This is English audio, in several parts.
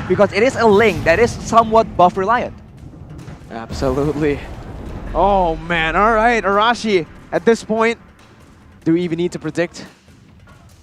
because it is a link that is somewhat buff reliant. Absolutely. Oh man, alright, Arashi, at this point, do we even need to predict?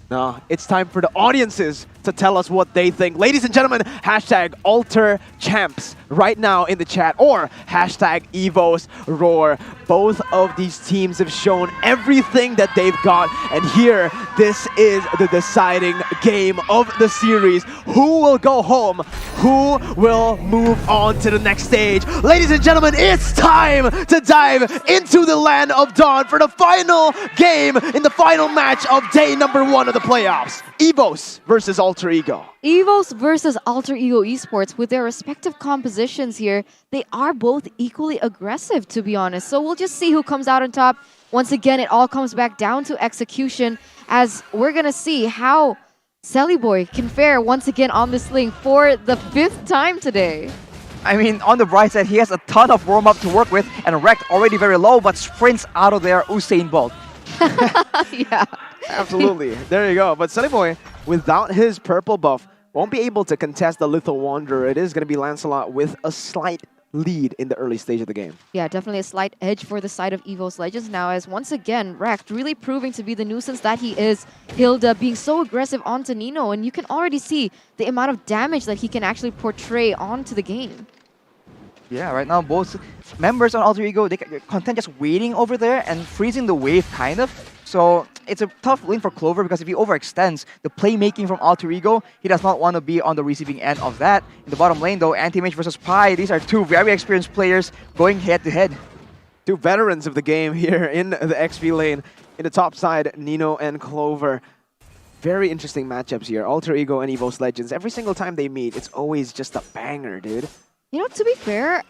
No, it's time for the audiences to tell us what they think. Ladies and gentlemen, hashtag AlterChamps right now in the chat, or hashtag Evos Roar. Both of these teams have shown everything that they've got, and here, this is the deciding game of the series. Who will go home? Who will move on to the next stage? Ladies and gentlemen, it's time to dive into the land of Dawn for the final game in the final match of day number 1 of the playoffs. Evos versus Alter Ego. Evos versus Alter Ego Esports, with their respective compositions here, they are both equally aggressive, to be honest. So we'll just see who comes out on top. Once again, it all comes back down to execution, as we're going to see how Sellyboy can fare once again on this link for the 5th time today. I mean, on the bright side, he has a ton of warm-up to work with, and Rekt already very low, but sprints out of there Usain Bolt. Yeah. Absolutely. There you go. But Sellyboy, without his purple buff, won't be able to contest the Lethal Wanderer. It is going to be Lancelot with a slight lead in the early stage of the game. Yeah, definitely a slight edge for the side of Evos Legends now, as once again, Rekt really proving to be the nuisance that he is. Hilda being so aggressive onto Nino, and you can already see the amount of damage that he can actually portray onto the game. Yeah, right now both members on Alter Ego, they're content just waiting over there and freezing the wave, kind of. So it's a tough lane for Clover, because if he overextends the playmaking from Alter Ego, he does not want to be on the receiving end of that. In the bottom lane though, Anti-Mage versus Pi, these are two very experienced players going head-to-head. Two veterans of the game here in the XP lane. In the top side, Nino and Clover. Very interesting matchups here. Alter Ego and Evos Legends. Every single time they meet, it's always just a banger, dude. You know, to be fair,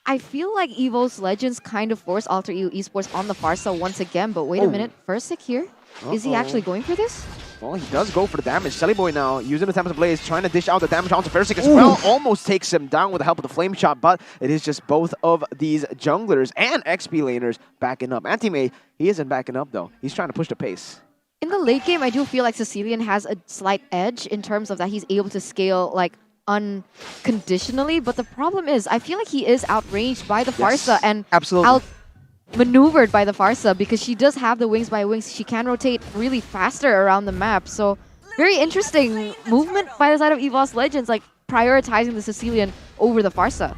I feel like Evos Legends kind of forced Alter Ego Esports on the Pharsa once again, but wait a minute, Versik here? Is he actually going for this? Well, he does go for the damage. Sellyboy now using the Tempest Blaze, trying to dish out the damage onto Versik as well. Almost takes him down with the help of the Flame Shot, but it is just both of these junglers and XP laners backing up. Anti-Mage, he isn't backing up though. He's trying to push the pace. In the late game, I do feel like Sicilian has a slight edge in terms of that he's able to scale like unconditionally, but the problem is I feel like he is outranged by the Pharsa and outmaneuvered by the Pharsa, because she does have the wings by wings. She can rotate really faster around the map. So very interesting movement by the side of Evos Legends, like prioritizing the Sicilian over the Pharsa.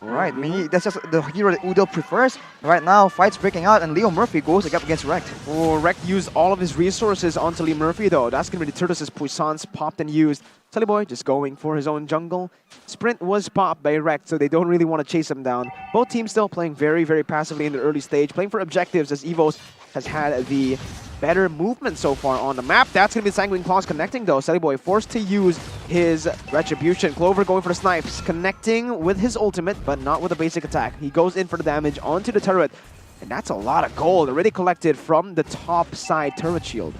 Right, I mean, that's just the hero that Udo prefers. Right now, fight's breaking out, and Leo Murphy goes up against Rekt. Oh, Rekt used all of his resources onto Lee Murphy, though. That's going to be deterred as Puissance popped and used. Sellyboy just going for his own jungle. Sprint was popped by Rekt, so they don't really want to chase him down. Both teams still playing very, very passively in the early stage, playing for objectives, as Evos has had the better movement so far on the map. That's going to be Sanguine Claws connecting, though. Sellyboy forced to use his Retribution. Clover going for the snipes, connecting with his ultimate, but not with a basic attack. He goes in for the damage onto the turret, and that's a lot of gold already collected from the top side turret shield.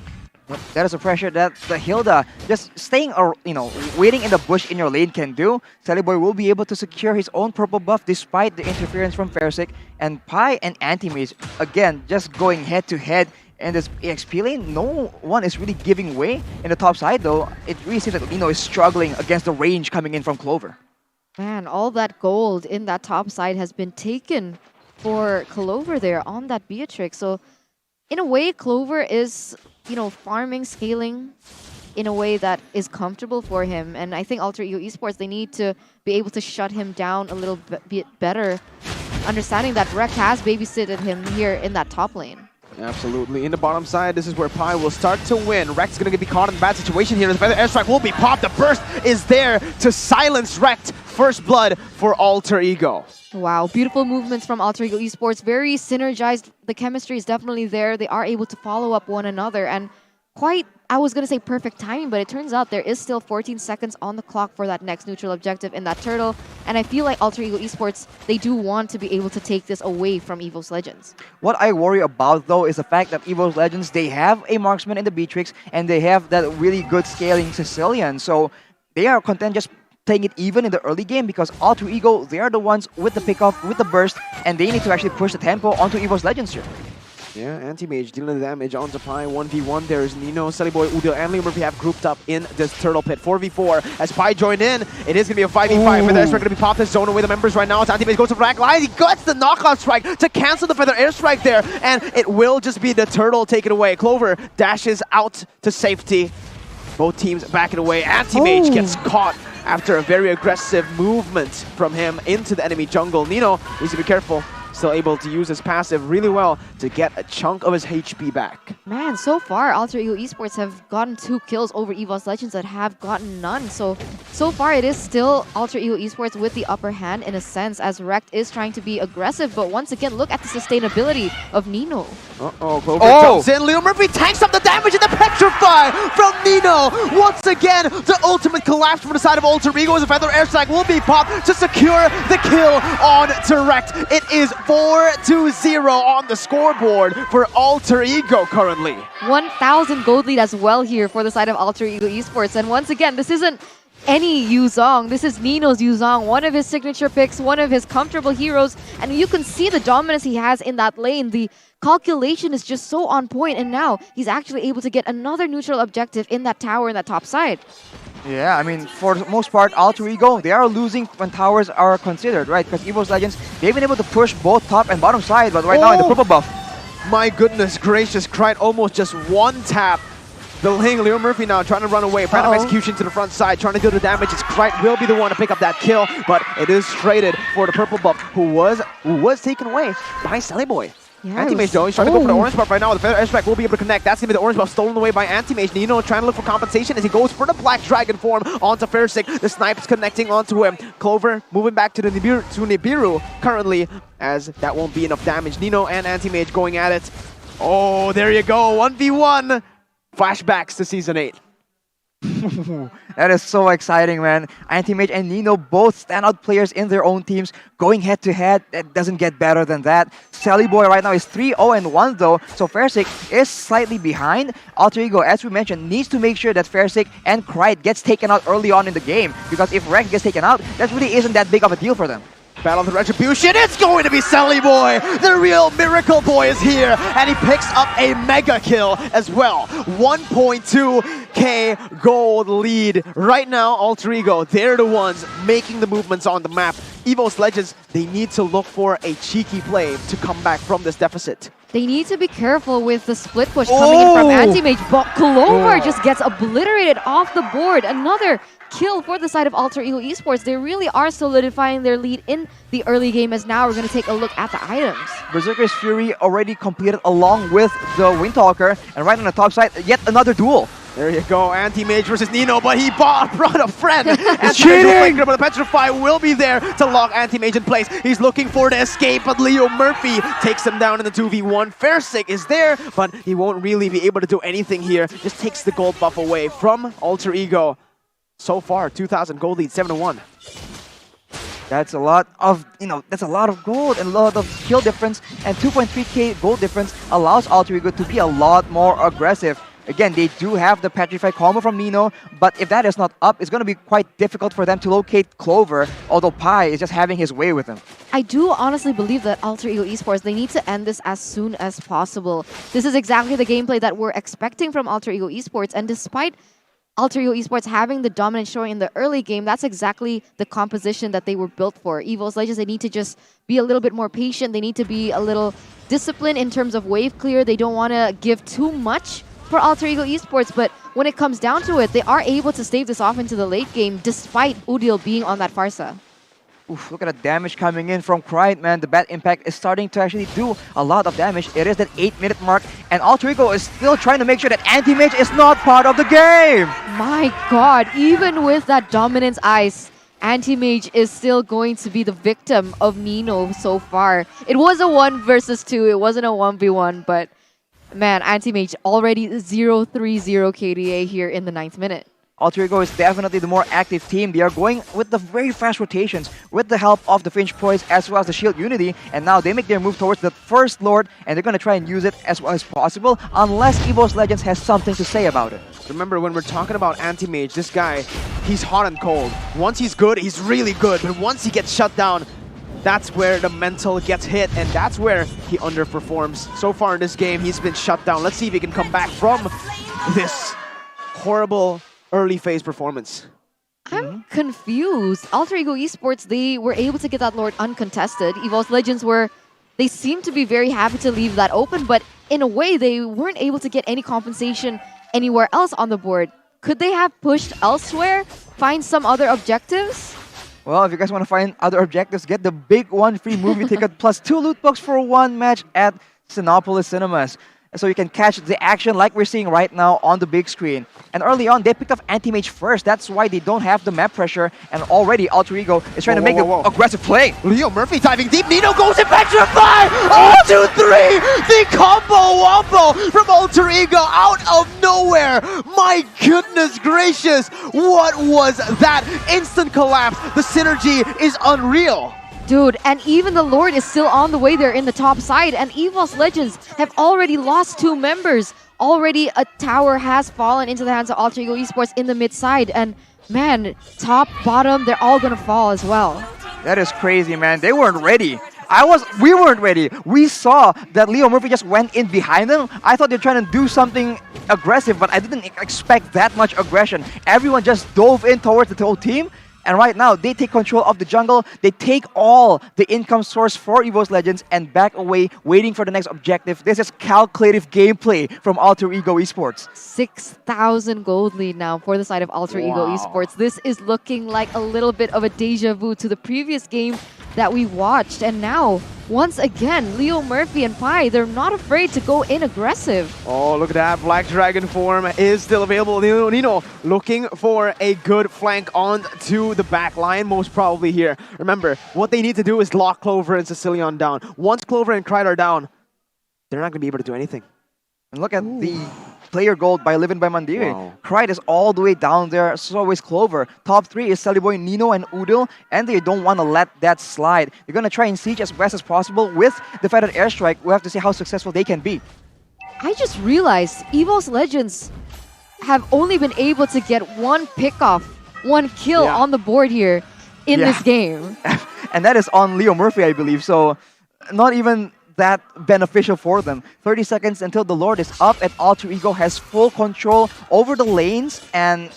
That is a pressure that the Hilda, just staying, waiting in the bush in your lane can do. Sellyboy will be able to secure his own purple buff despite the interference from Versik. And Pi and Anti-Mage, again, just going head-to-head in this EXP lane. No one is really giving way. In the top side, though, it really seems like Nino is struggling against the range coming in from Clover. Man, all that gold in that top side has been taken for Clover there on that Beatrix. So, in a way, Clover is, farming, scaling in a way that is comfortable for him. And I think Alter Ego Esports, they need to be able to shut him down a little bit better, understanding that Rekt has babysitted him here in that top lane. Absolutely. In the bottom side, this is where Pi will start to win. Rekt's going to be caught in a bad situation here. The Feather Airstrike will be popped. The burst is there to silence Rekt. First blood for Alter Ego. Wow, beautiful movements from Alter Ego Esports. Very synergized. The chemistry is definitely there. They are able to follow up one another, and quite, I was going to say perfect timing, but it turns out there is still 14 seconds on the clock for that next neutral objective in that turtle. And I feel like Alter Ego Esports, they do want to be able to take this away from Evos Legends. What I worry about, though, is the fact that Evos Legends, they have a marksman in the Beatrix, and they have that really good scaling Sicilian. So they are content just playing it even in the early game, because Alter Ego, they are the ones with the pickoff, with the burst, and they need to actually push the tempo onto Evos Legends here. Yeah, Anti-Mage dealing the damage onto Pi. 1v1, there's Nino, Boy, Udil, and Leo Murphy have grouped up in this Turtle Pit. 4v4 as Pi joined in. It is going to be a 5v5. Feather Airstrike going to be popped and zone away the members right now. As Anti-Mage goes to rack line. He gets the knockout strike to cancel the Feather Airstrike there. And it will just be the Turtle taken away. Clover dashes out to safety. Both teams backing away. Anti-Mage gets caught after a very aggressive movement from him into the enemy jungle. Nino needs to be careful. Still able to use his passive really well to get a chunk of his HP back. Man, so far, Alter Ego Esports have gotten 2 kills over Evos Legends that have gotten none. So far it is still Alter Ego Esports with the upper hand in a sense, as Rekt is trying to be aggressive. But once again, look at the sustainability of Nino. Clover jumps in. Leo Murphy tanks up the damage and the Petrify from Nino. Once again, the ultimate collapse from the side of Alter Ego as a Feather Airstrike will be popped to secure the kill on Rekt. It is 4-0 on the scoreboard for Alter Ego currently. 1,000 gold lead as well here for the side of Alter Ego Esports. And once again, this isn't any Yuzong. This is Nino's Yuzong, one of his signature picks, one of his comfortable heroes. And you can see the dominance he has in that lane. The calculation is just so on point, and now he's actually able to get another neutral objective in that tower in that top side. Yeah, I mean, for the most part, Alter Ego, they are losing when towers are considered, right? Because Evos Legends, they've been able to push both top and bottom side, but right now in the purple buff. My goodness gracious, Krite almost just one tap. The lane, Leo Murphy now trying to run away. Random execution to the front side, trying to deal the damage. It's Krite will be the one to pick up that kill, but it is traded for the purple buff, who was taken away by Boy. Yeah, Anti-Mage though, he's trying to go for the orange buff right now. The Feather Airstrike will be able to connect. That's going to be the orange buff stolen away by Anti-Mage. Nino trying to look for compensation as he goes for the Black Dragon form onto Fairsick. The snipe's connecting onto him. Clover moving back to the Nibiru currently, as that won't be enough damage. Nino and Anti-Mage going at it. Oh, there you go. 1v1. Flashbacks to Season 8. That is so exciting, man. Anti-Mage and Nino, both standout players in their own teams, going head-to-head. That doesn't get better than that. Boy right now is 3-0-1 though, so Fairsick is slightly behind. Alter Ego, as we mentioned, needs to make sure that Fairsick and Krite gets taken out early on in the game, because if Rekt gets taken out, that really isn't that big of a deal for them. Battle of the Retribution, it's going to be Boy! The real Miracle Boy is here, and he picks up a mega kill as well. 1.2k gold lead. Right now, Alter Ego, they're the ones making the movements on the map. Evos Legends, they need to look for a cheeky play to come back from this deficit. They need to be careful with the split push coming in from Anti-Mage, but Clover just gets obliterated off the board. Another kill for the side of Alter Ego Esports. They really are solidifying their lead in the early game, as now we're going to take a look at the items. Berserker's Fury already completed along with the Windtalker, and right on the top side, yet another duel. There you go, Anti-Mage versus Nino, but he brought a friend. Cheating! But the Petrify will be there to lock Anti-Mage in place. He's looking for the escape, but Leo Murphy takes him down in the 2v1. Fairsick is there, but he won't really be able to do anything here. Just takes the gold buff away from Alter Ego. So far, 2,000 gold lead, 7-1. That's a lot of, that's a lot of gold and a lot of kill difference, and 2.3k gold difference allows Alter Ego to be a lot more aggressive. Again, they do have the Petrify combo from Nino, but if that is not up, it's going to be quite difficult for them to locate Clover, although Pi is just having his way with him. I do honestly believe that Alter Ego Esports, they need to end this as soon as possible. This is exactly the gameplay that we're expecting from Alter Ego Esports, and despite Alter Ego Esports having the dominant showing in the early game, that's exactly the composition that they were built for. Evos Legends, they need to just be a little bit more patient. They need to be a little disciplined in terms of wave clear. They don't want to give too much for Alter Ego Esports, but when it comes down to it, they are able to stave this off into the late game despite Udil being on that Farsa. Oof, look at the damage coming in from Krite, man. The Bat Impact is starting to actually do a lot of damage. It is that 8-minute mark, and Alter Ego is still trying to make sure that Anti-Mage is not part of the game. My god, even with that Dominance Ice, Anti-Mage is still going to be the victim of Nino so far. It was a 1 versus 2, it wasn't a 1v1, but man, Anti-Mage already 0-3-0 KDA here in the 9th minute. Alter Ego is definitely the more active team. They are going with the very fast rotations with the help of the Finch Poise as well as the Shield Unity, and now they make their move towards the first Lord, and they're going to try and use it as well as possible unless Evos Legends has something to say about it. Remember, when we're talking about Anti-Mage, this guy, he's hot and cold. Once he's good, he's really good, but once he gets shut down, that's where the mental gets hit, and that's where he underperforms. So far in this game, he's been shut down. Let's see if he can come back from this horrible early phase performance. I'm confused. Alter Ego Esports, they were able to get that Lord uncontested. Evos Legends they seemed to be very happy to leave that open, but in a way, they weren't able to get any compensation anywhere else on the board. Could they have pushed elsewhere? Find some other objectives? Well, if you guys want to find other objectives, get the big one free movie ticket plus 2 loot box for 1 match at Sinopolis Cinemas. So you can catch the action like we're seeing right now on the big screen. And early on, they picked up Anti-Mage first. That's why they don't have the map pressure. And already, Alter Ego is trying to make an aggressive play. Leo Murphy diving deep. Nino goes in Petrify! 2, 3! The combo wombo from Alter Ego out of nowhere! My goodness gracious! What was that? Instant collapse. The synergy is unreal. Dude, and even the Lord is still on the way there in the top side, and Evos Legends have already lost 2 members. Already a tower has fallen into the hands of Alter Ego Esports in the mid side, and man, top, bottom, they're all gonna fall as well. That is crazy, man. They weren't ready. We weren't ready. We saw that Leo Murphy just went in behind them. I thought they're trying to do something aggressive, but I didn't expect that much aggression. Everyone just dove in towards the whole team. And right now, they take control of the jungle. They take all the income source for Evos Legends and back away, waiting for the next objective. This is calculative gameplay from Alter Ego Esports. 6,000 gold lead now for the side of Alter Ego Esports. This is looking like a little bit of a deja vu to the previous game that we watched. And now, once again, Leo Murphy and Pi, they're not afraid to go in aggressive. Oh, look at that. Black Dragon form is still available. Nino looking for a good flank onto the back line, most probably here. Remember, what they need to do is lock Clover and Sicilian down. Once Clover and Kryde are down, they're not going to be able to do anything. And look at the player gold by Livin by Mandiri. Wow. Kryde is all the way down there, so is Clover. Top 3 is Celiboy, Nino, and Udil, and they don't want to let that slide. They're going to try and siege as best as possible with defended airstrike. We'll have to see how successful they can be. I just realized Evos Legends have only been able to get 1 pickoff, 1 kill on the board here in this game. And that is on Leo Murphy, I believe, so not even that beneficial for them. 30 seconds until the Lord is up and Alter Ego has full control over the lanes, and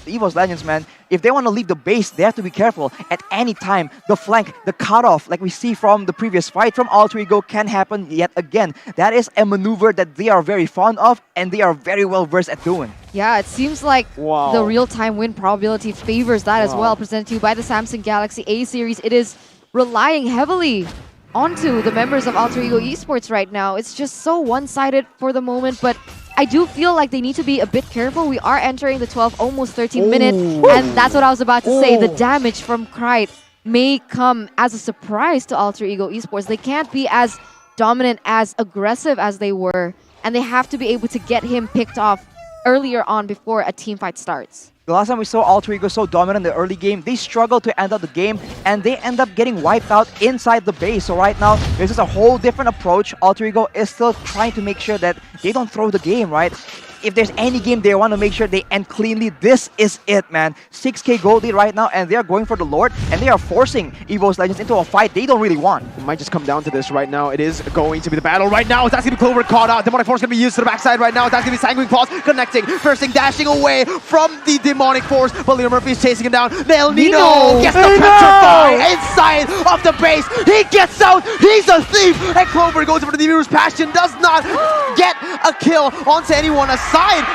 the Evos Legends, man, if they want to leave the base, they have to be careful. At any time, the flank, the cutoff, like we see from the previous fight from Alter Ego, can happen yet again. That is a maneuver that they are very fond of and they are very well versed at doing. Yeah, it seems like the real-time win probability favors that as well, presented to you by the Samsung Galaxy A series. It is relying heavily onto the members of Alter Ego Esports right now. It's just so one-sided for the moment, but I do feel like they need to be a bit careful. We are entering the 12th, almost 13 minute, and that's what I was about to say. The damage from Kryde may come as a surprise to Alter Ego Esports. They can't be as dominant, as aggressive as they were, and they have to be able to get him picked off earlier on before a team fight starts. The last time we saw Alter Ego so dominant in the early game, they struggled to end up the game and they end up getting wiped out inside the base. So right now, this is a whole different approach. Alter Ego is still trying to make sure that they don't throw the game, right? If there's any game they want to make sure they end cleanly, this is it, man. 6k gold lead right now, and they are going for the Lord, and they are forcing Evos Legends into a fight they don't really want. It might just come down to this right now. It is going to be the battle right now. That's going to be Clover caught out. Demonic Force going to be used to the backside right now. That's going to be Sanguine Claws connecting. First thing dashing away from the Demonic Force, but Leo Murphy is chasing him down. Nino gets the Petrify inside of the base. He gets out. He's a thief. And Clover goes for the Demir's Passion. Does not get a kill onto anyone aside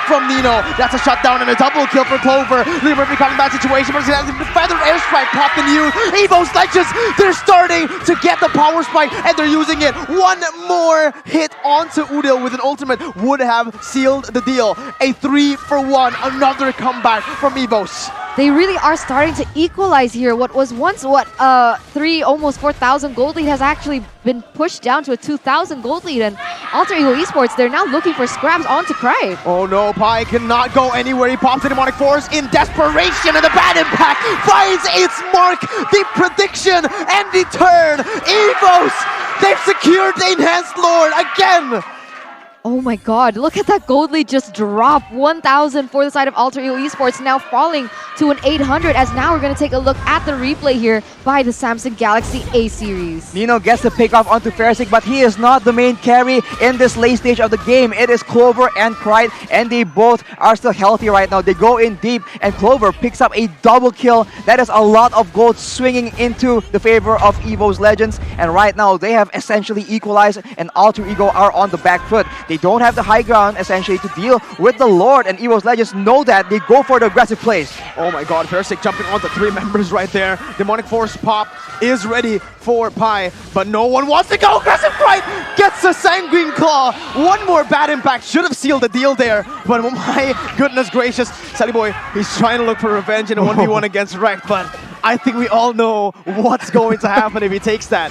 from Nino. That's a shutdown and a double kill for Clover. Leo Murphy caught in that situation, but he's going to have the Feather Airstrike popped in you. Evos Legends, they're starting to get the power spike and they're using it. One more hit onto Udil with an ultimate would have sealed the deal. A 3-for-1, another comeback from Evos. They really are starting to equalize here. What was once, almost 4,000 gold lead has actually been pushed down to a 2,000 gold lead. And Alter Ego Esports, they're now looking for scraps onto Kryde. Oh no, Pi cannot go anywhere. He pops the Demonic Force in desperation, and the bad impact finds its mark. The prediction and the turn. Evos, they've secured the Enhanced Lord again. Oh my god, look at that gold lead just drop. 1,000 for the side of Alter Ego Esports, now falling to an 800, as now we're going to take a look at the replay here by the Samsung Galaxy A series. Nino gets the pick off onto Fersic, but he is not the main carry in this late stage of the game. It is Clover and Pride, and they both are still healthy right now. They go in deep, and Clover picks up a double kill. That is a lot of gold swinging into the favor of Evos Legends, and right now they have essentially equalized, and Alter Ego are on the back foot. They don't have the high ground essentially to deal with the Lord, and Evos Legends know that. They go for the aggressive plays. Oh my god, Fersic jumping onto 3 members right there. Demonic Force pop is ready for Pi, but no one wants to go. Aggressive Pride gets a Sanguine Claw. One more bad impact should have sealed the deal there, but oh my goodness gracious. Boy, he's trying to look for revenge in a 1v1 against Rekt, but I think we all know what's going to happen if he takes that.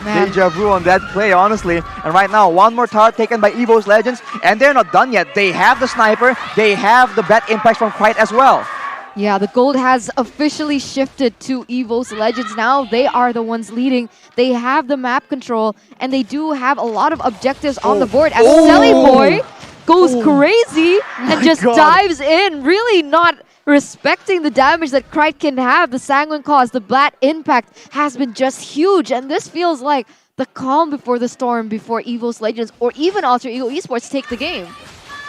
Man. Deja vu on that play, honestly. And right now, one more tower taken by Evos Legends, and they're not done yet. They have the sniper, they have the bad impacts from Pride as well. Yeah, the gold has officially shifted to Evos Legends now. They are the ones leading. They have the map control, and they do have a lot of objectives on the board. As Selly Boy goes crazy and just dives in, really not respecting the damage that Krite can have. The Sanguine Claws, the bad impact has been just huge, and this feels like the calm before the storm before Evos Legends or even Alter Ego Esports take the game.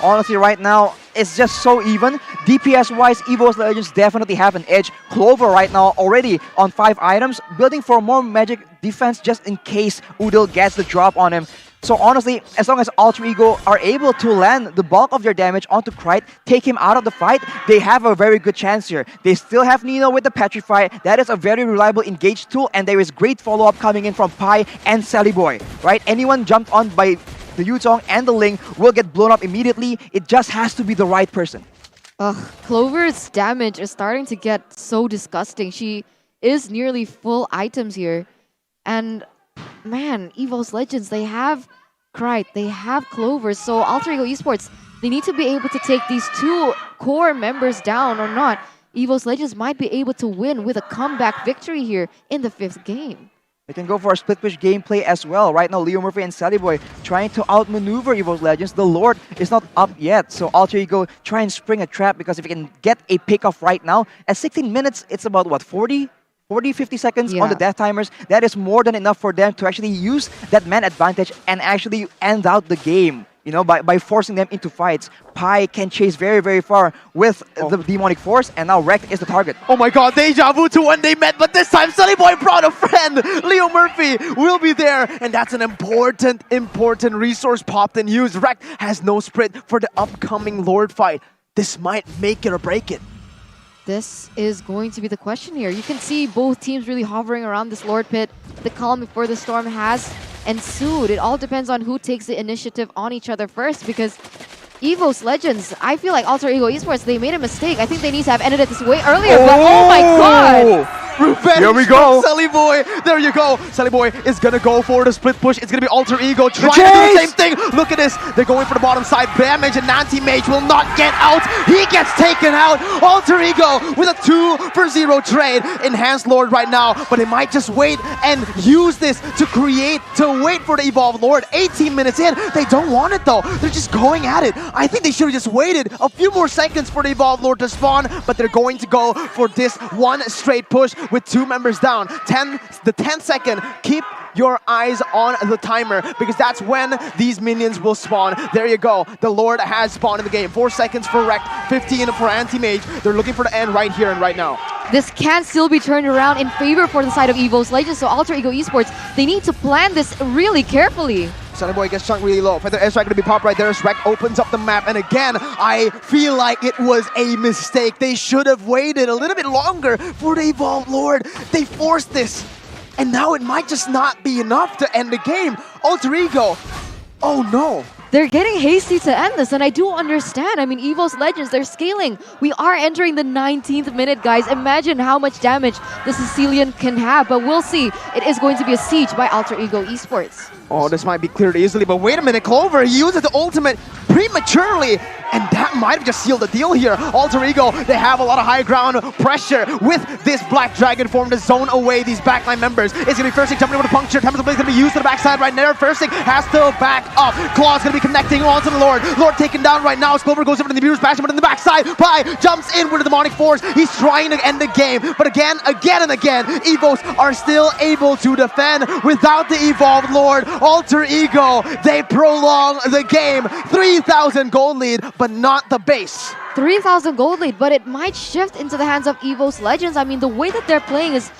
Honestly, right now, it's just so even. DPS-wise, Evos Legends definitely have an edge. Clover right now already on 5 items, building for more magic defense just in case Udil gets the drop on him. So honestly, as long as Alter Ego are able to land the bulk of their damage onto Krite, take him out of the fight, they have a very good chance here. They still have Nino with the Petrify. That is a very reliable engage tool, and there is great follow-up coming in from Pi and Sally Boy, right? Anyone jumped on by the Yutong and the Ling will get blown up immediately. It just has to be the right person. Ugh, Clover's damage is starting to get so disgusting. She is nearly full items here. And man, Evos Legends, they have Krite, they have Clover, so Alter Ego Esports, they need to be able to take these 2 core members down or not. Evos Legends might be able to win with a comeback victory here in the 5th game. They can go for a split push gameplay as well. Right now, Leo Murphy and Sally Boy trying to outmaneuver Evos Legends. The Lord is not up yet, so Alter Ego try and spring a trap, because if you can get a pick off right now, at 16 minutes, it's about what, 40, 50 seconds on the death timers. That is more than enough for them to actually use that man advantage and actually end out the game. You know, by forcing them into fights. Pi can chase very, very far with the Demonic Force, and now Rekt is the target. Oh my god, deja vu to when they met, but this time Sunny Boy brought a friend. Leo Murphy will be there, and that's an important resource popped and used. Rekt has no sprint for the upcoming Lord fight. This might make it or break it. This is going to be the question here. You can see both teams really hovering around this Lord Pit. The calm before the storm has ensued. It all depends on who takes the initiative on each other first, because Evos Legends, I feel like Alter Ego Esports, they made a mistake. I think they need to have ended it this way earlier, but oh my god! Revenge. Here we go. Sally Boy. There you go. Sally Boy is going to go for the split push. It's going to be Alter Ego trying to do the same thing. Look at this. They're going for the bottom side. Damage, and Nanti-Mage will not get out. He gets taken out. Alter Ego with a 2-for-0 trade. Enhanced Lord right now, but they might just wait and use this to wait for the Evolved Lord. 18 minutes in. They don't want it though. They're just going at it. I think they should have just waited a few more seconds for the Evolved Lord to spawn, but they're going to go for this one straight push with 2 members down. The 10-second, keep your eyes on the timer, because that's when these minions will spawn. There you go. The Lord has spawned in the game. 4 seconds for Rekt, 15 for Anti-Mage. They're looking for the end right here and right now. This can still be turned around in favor for the side of Evos Legends, so Alter Ego Esports, they need to plan this really carefully. Sunny Boy gets chunked really low. Feather airstrike gonna be popped right there. Rekt opens up the map, and again, I feel like it was a mistake. They should have waited a little bit longer for the Evolved Lord. They forced this, and now it might just not be enough to end the game. Alter Ego, oh no. They're getting hasty to end this, and I do understand. I mean, Evos Legends, they're scaling. We are entering the 19th minute, guys. Imagine how much damage the Sicilian can have, but we'll see. It is going to be a siege by Alter Ego Esports. Oh, this might be cleared easily, but wait a minute, Clover, he uses the ultimate, prematurely, and that might have just sealed the deal here. Alter Ego, they have a lot of high ground pressure with this Black Dragon form to zone away these backline members. It's going to be Firsting jumping over the puncture. Tempest Blade is going to be used to the backside right there. Firsting has to back up. Claw's going to be connecting onto the Lord. Lord taken down right now as Clover goes over to the Beerus Bastion, but in the backside, Pi jumps in with the Demonic Force. He's trying to end the game, but again and again, Evos are still able to defend without the Evolved Lord. Alter Ego, they prolong the game. 3,000 gold lead, but not the base. 3,000 gold lead, but it might shift into the hands of Evos Legends. I mean, the way that they're playing is,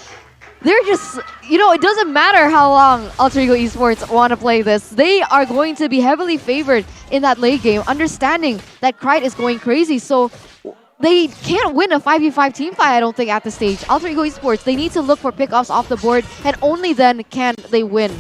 they're just, you know, it doesn't matter how long Alter Ego Esports want to play this. They are going to be heavily favored in that late game, understanding that Krite is going crazy. So they can't win a 5v5 team fight, I don't think, at this stage. Alter Ego Esports, they need to look for pickoffs off the board, and only then can they win.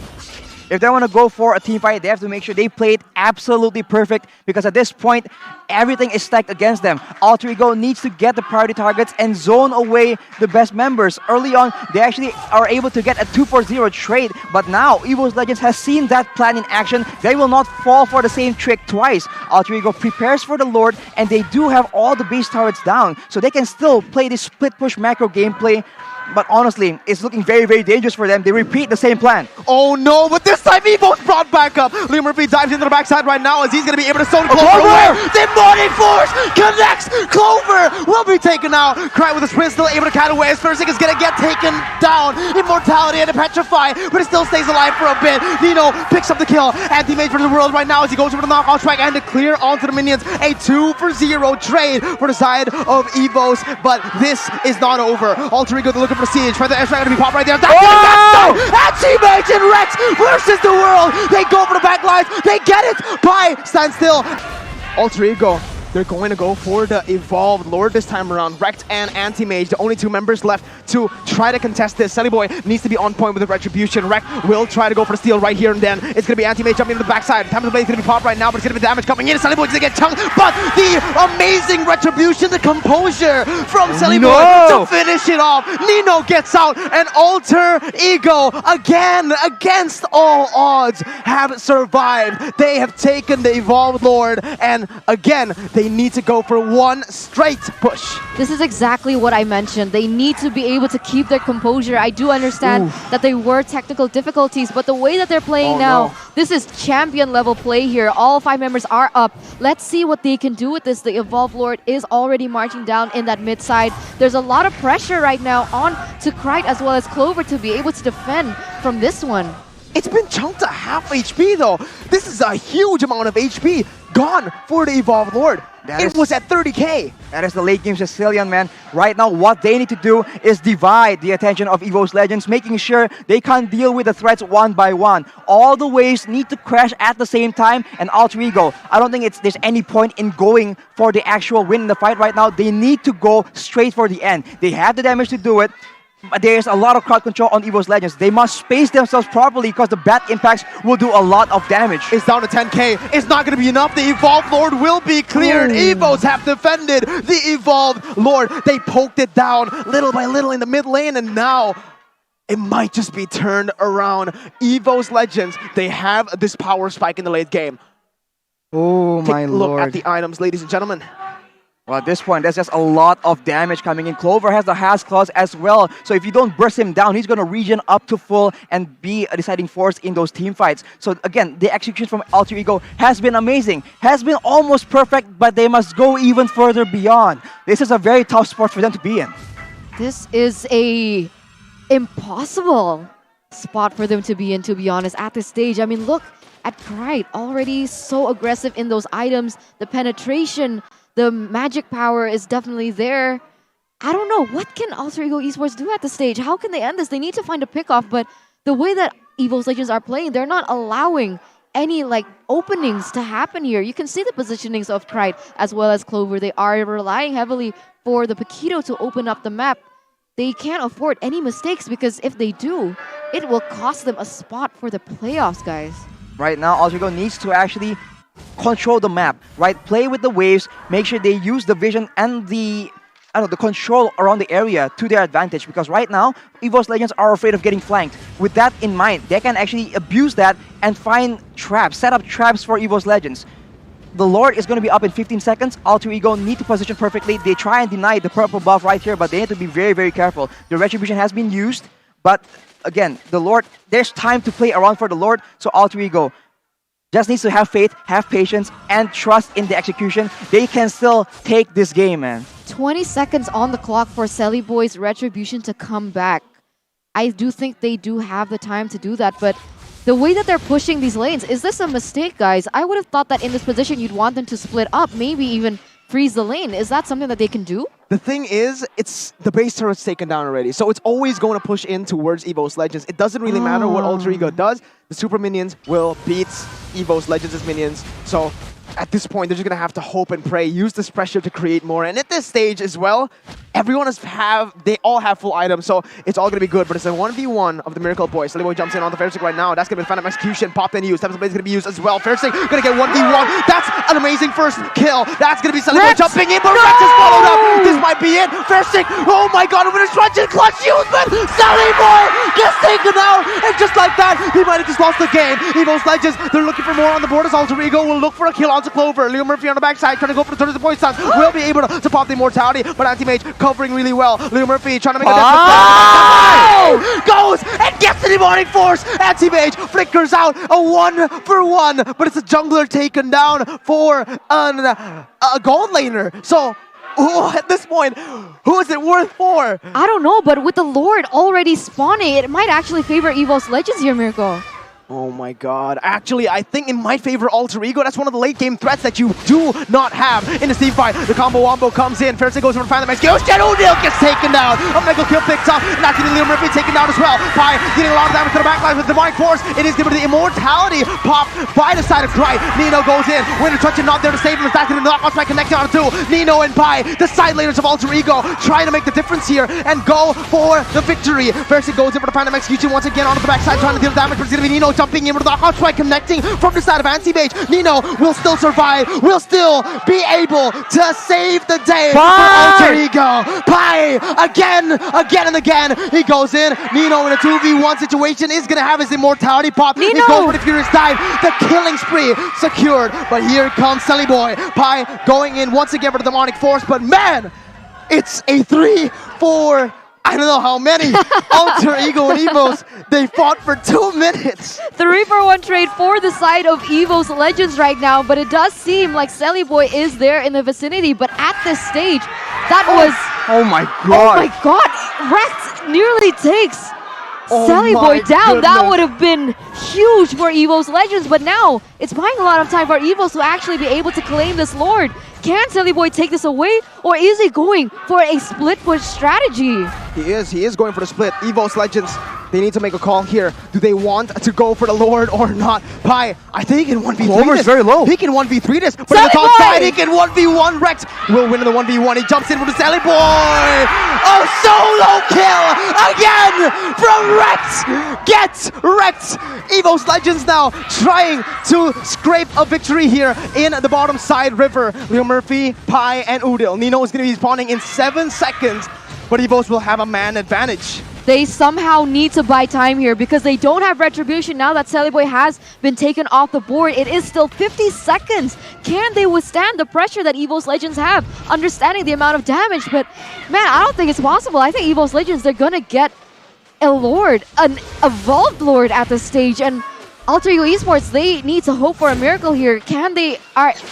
If they want to go for a team fight, they have to make sure they play it absolutely perfect, because at this point, everything is stacked against them. Alter Ego needs to get the priority targets and zone away the best members. Early on, they actually are able to get a 2-4-0 trade, but now Evos Legends has seen that plan in action. They will not fall for the same trick twice. Alter Ego prepares for the Lord, and they do have all the base turrets down, so they can still play this split push macro gameplay. But honestly, it's looking very, very dangerous for them. They repeat the same plan. Oh no, but this time Evos brought back up. Liam Murphy dives into the backside right now as he's going to be able to zone Clover away. Demonic Force connects. Clover will be taken out. Krite with a sprint still able to cut away as Firsting is going to get taken down. Immortality and a Petrify, but it still stays alive for a bit. Nino picks up the kill. Anti-Mage for the world right now as he goes over the knockout track and to clear onto the minions. A 2-for-0 trade for the side of Evos, but this is not over. Alter Ego, they're looking for the siege. Try the airstrike going to be popped right there. That's Anti-Mage and Rex versus the world. They go for the back lines. They get it. Pi stands still. Alter Ego, they're going to go for the Evolved Lord this time around. Rekt and Anti-Mage, the only two members left to try to contest this. Sunny Boy needs to be on point with the Retribution. Rekt will try to go for the steal right here and then. It's going to be Anti-Mage jumping into the backside. Time of the Blade is going to be popped right now, but it's going to be damage coming in. Sunny Boy is going to get chunked, but the amazing Retribution, the composure from Sunny Boy to finish it off. Nino gets out, and Alter Ego, again, against all odds, have survived. They have taken the Evolved Lord, and again, they need to go for one straight push. This is exactly what I mentioned. They need to be able to keep their composure. I do understand that there were technical difficulties, but the way that they're playing now, this is champion level play here. All 5 members are up. Let's see what they can do with this. The Evolved Lord is already marching down in that mid side. There's a lot of pressure right now on to Krite as well as Clover to be able to defend from this one. It's been chunked to half HP though. This is a huge amount of HP gone for the Evolved Lord. It was at 30k. That is the late game Sicilian, man. Right now, what they need to do is divide the attention of Evos Legends, making sure they can't deal with the threats one by one. All the waves need to crash at the same time, and Alter Ego, I don't think there's any point in going for the actual win in the fight right now. They need to go straight for the end. They have the damage to do it. But there's a lot of crowd control on Evos Legends. They must space themselves properly because the bat impacts will do a lot of damage. It's down to 10k. It's not going to be enough. The Evolved Lord will be cleared. Evos have defended the Evolved Lord. They poked it down little by little in the mid lane, and now it might just be turned around. Evos Legends, they have this power spike in the late game. Oh my lord. Take a look at the items, ladies and gentlemen. Well, at this point, there's just a lot of damage coming in. Clover has the Has Claws as well, so if you don't burst him down, he's going to regen up to full and be a deciding force in those team fights. So again, the execution from Alter Ego has been amazing, has been almost perfect, but they must go even further beyond. This is a very tough sport for them to be in. This is a impossible spot for them to be in, to be honest, at this stage. I mean, look at Krite, already so aggressive in those items, the penetration, the magic power is definitely there. I don't know. What can Alter Ego Esports do at this stage? How can they end this? They need to find a pickoff, but the way that Evos Legends are playing, they're not allowing any openings to happen here. You can see the positionings of Krite as well as Clover. They are relying heavily for the Paquito to open up the map. They can't afford any mistakes because if they do, it will cost them a spot for the playoffs, guys. Right now, Alter Ego needs to actually control the map, right? Play with the waves, make sure they use the vision and the control around the area to their advantage, because right now, Evos Legends are afraid of getting flanked. With that in mind, they can actually abuse that and find traps, set up traps for Evos Legends. the Lord is going to be up in 15 seconds. Alter Ego need to position perfectly. They try and deny the purple buff right here, but they need to be very, very careful. The Retribution has been used, but again, the Lord, there's time to play around for the Lord, so Alter Ego just needs to have faith, have patience, and trust in the execution. They can still take this game, man. 20 seconds on the clock for Selly Boy's Retribution to come back. I do think they do have the time to do that, but the way that they're pushing these lanes, is this a mistake, guys? I would have thought that in this position you'd want them to split up, maybe even freeze the lane. Is that something that they can do? The thing is, it's the base turret's taken down already, so it's always going to push in towards Evos Legends. It doesn't really matter what Alter Ego does. The super minions will beat Evos Legends' minions. So at this point, they're just going to have to hope and pray, use this pressure to create more. And at this stage as well, they all have full items, so it's all going to be good. But it's a 1v1 of the Miracle Boy. Selly Boy jumps in on the Fairstick right now. That's going to be Phantom Execution. Pop and use. Tempest Blade is going to be used as well. Fairstick going to get 1v1. That's an amazing first kill. That's going to be Selly Boy jumping in, but Rex is followed up. This might be it. Fairstick, oh my god, with a stretch and clutch use, but Selly Boy gets taken out. And just like that, he might have just lost the game. Evos Legends, they're looking for more on the board as Alter Ego will look for a kill onto Clover. Leo Murphy on the backside, trying to go for the turn of the point stun. Will be able to pop the immortality, but Anti-Mage covering really well. Leo Murphy trying to make a difference. Goes and gets the demonic force. Anti-Mage flickers out a 1-for-1, but it's a jungler taken down for a gold laner. So at this point, who is it worth for? I don't know, but with the Lord already spawning, it might actually favor Evos Legends here, Miracle. Oh my god. Actually, I think it might favor Alter Ego. That's one of the late game threats that you do not have in the team fight. The combo wombo comes in. Fairstick goes for the Phantom Execution. O'Neal gets taken down. A mega kill picked up. And that's getting Leo Murphy taken down as well. Pi getting a lot of damage to the backline with Divine Force. It is given the immortality pop by the side of Cry. Nino goes in. Winter Touch not there to save him. That's going to knock off by connecting on two. Nino and Pi, the side laners of Alter Ego, trying to make the difference here and go for the victory. Fairstick goes in for the Phantom Execution once again onto the backside, trying to deal damage, but it's going to be Nino jumping in with the knock strike connecting from the side of Anti-Mage. Nino will still survive, will still be able to save the day for Alter Ego. Pi, again and again, he goes in. Nino in a 2v1 situation is going to have his immortality pop. Nino! He goes for the Furious Dive. The killing spree secured, but here comes Selly Boy. Pi going in once again for the demonic force, but man, it's a 3-4. I don't know how many. Alter Ego and Evos, they fought for 2 minutes. 3-for-1 trade for the side of Evos Legends right now, but it does seem like Selly Boy is there in the vicinity. But at this stage, that was... Oh my god. Oh my god. Rex nearly takes Selly Boy down. Goodness. That would have been huge for Evos Legends, but now it's buying a lot of time for Evos to actually be able to claim this Lord. Can Selly Boy take this away, or is he going for a split push strategy? He is going for the split. Evos Legends, they need to make a call here. Do they want to go for the Lord or not? Pi, I think he can 1v3 Clover's this. very low. He can 1v3 this, but Selly on the top Boy! side, he can 1v1 Rex. Will win in the 1v1. He jumps in with the Selly Boy. A solo kill again from Rex. Gets Rex. Evos Legends now trying to scrape a victory here in the bottom side river. Leo Murphy, Pi, and Udil. Nino is going to be spawning in 7 seconds, but Evos will have a man advantage. They somehow need to buy time here because they don't have Retribution now that Selly Boy has been taken off the board. It is still 50 seconds. Can they withstand the pressure that Evos Legends have? Understanding the amount of damage, but man, I don't think it's possible. I think Evos Legends, they're gonna get a Lord, an evolved Lord at this stage, and Alter Ego Esports, they need to hope for a miracle here.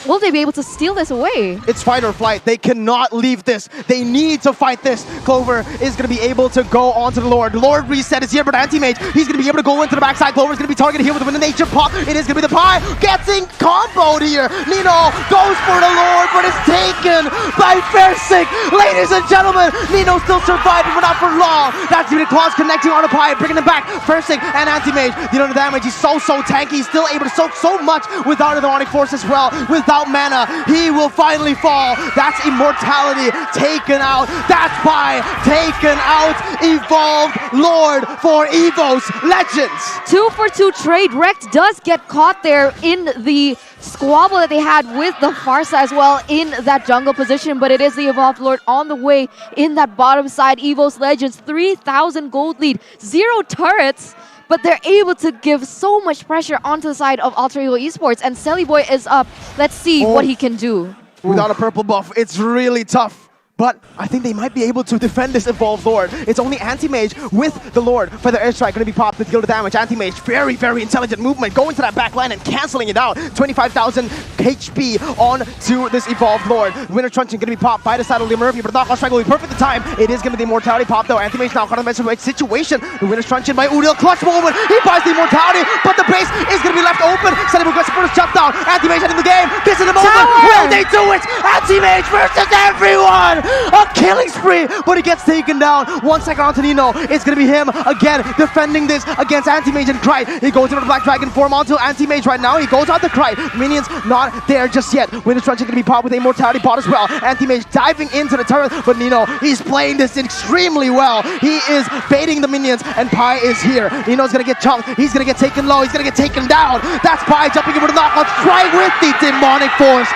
Will they be able to steal this away? It's fight or flight. They cannot leave this. They need to fight this. Clover is going to be able to go onto the Lord. Lord reset is here, but Anti-Mage, he's going to be able to go into the backside. Clover is going to be targeted here with the Nature Pop. It is going to be the Pi getting comboed here. Nino goes for the Lord, but it's taken by Fairstick. Ladies and gentlemen, Nino still surviving, but not for long. That's going to be Claws connecting on the Pi, bringing him back. Fairstick and Anti-Mage, you know the damage. He's so tanky. He's still able to soak so much without a demonic force as well. Without mana, he will finally fall. That's immortality taken out. That's Pi taken out. Evolved Lord for Evos Legends. 2-for-2 trade. Rex does get caught there in the squabble that they had with the Farsa as well in that jungle position, but it is the Evolved Lord on the way in that bottom side. Evos Legends, 3,000 gold lead, 0 turrets. but they're able to give so much pressure onto the side of Alter Ego Esports, and Celiboy is up. Let's see what he can do. Without a purple buff, it's really tough. But I think they might be able to defend this Evolved Lord. It's only Anti-Mage with the Lord for the airstrike. Going to be popped with Gilded Damage. Anti-Mage, very, very intelligent movement. Going to that back line and canceling it out. 25,000 HP on to this Evolved Lord. Winter Truncheon going to be popped by the side of Murphy, but the knockout strike will be perfect the time. It is going to be the Immortality pop though. Anti-Mage now caught in a situation. The Winter Truncheon by Udil. Clutch moment. He buys the Immortality, but the base is going to be left open. Celebrate gets the first shutdown. Anti-Mage heading the game. This is the moment. Will they do it? Anti-Mage versus everyone. A killing spree, but he gets taken down. 1 second on to Nino. It's going to be him again defending this against Anti-Mage and Krite. He goes into the Black Dragon form onto Anti-Mage right now. He goes out to Krite. Minions not there just yet. Winter Truncheon going to be popped with a Immortality pot as well. Anti-Mage diving into the turret, but Nino, he's playing this extremely well. He is baiting the minions, and Pi is here. Nino's going to get chunked. He's going to get taken low. He's going to get taken down. That's Pi jumping over the knockout strike with the Demonic Force.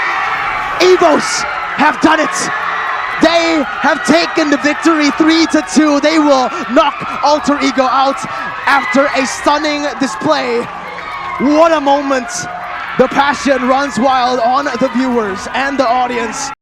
Evos have done it. They have taken the victory 3-2. They will knock Alter Ego out after a stunning display. What a moment. The passion runs wild on the viewers and the audience.